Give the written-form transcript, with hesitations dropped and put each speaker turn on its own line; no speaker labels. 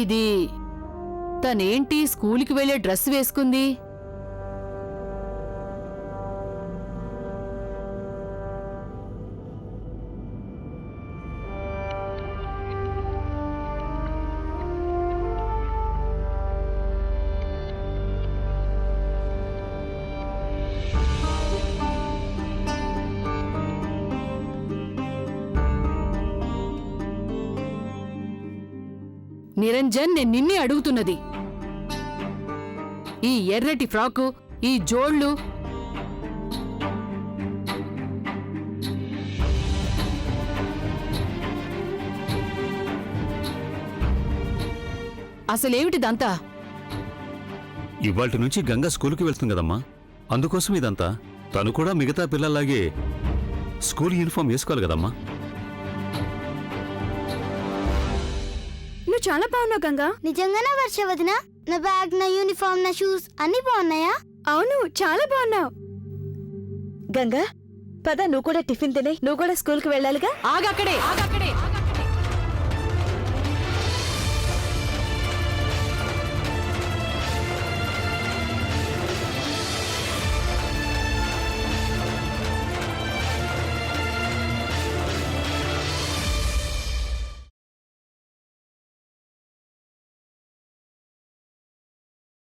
ఇది తనేంటి స్కూల్కి వెళ్లే డ్రెస్ వేసుకుంది? నిరంజన్, నేను నిన్నే అడుగుతున్నది. ఈ ఎర్రటి ఫ్రాకు, ఈ జోళ్లు అసలేమిటిదంతా?
ఇవాల్టి నుంచి గంగ స్కూలుకి వెళ్తుంది కదమ్మా, అందుకోసం ఇదంతా. తను కూడా మిగతా పిల్లల్లాగే స్కూల్ యూనిఫామ్ వేసుకోవాలి కదమ్మా.
నువ్వు చాలా బాగున్నావు గంగా.
నిజంగానే వర్ష వదినా? నా బ్యాగ్, నా యూనిఫామ్, నా షూస్ అన్ని బాగున్నాయా?
అవును, చాలా బాగున్నావు. గంగా పద, నువ్వు కూడా టిఫిన్ తినే, నువ్వు కూడా స్కూల్కి వెళ్ళాలిగా.
ఆగక్కడే.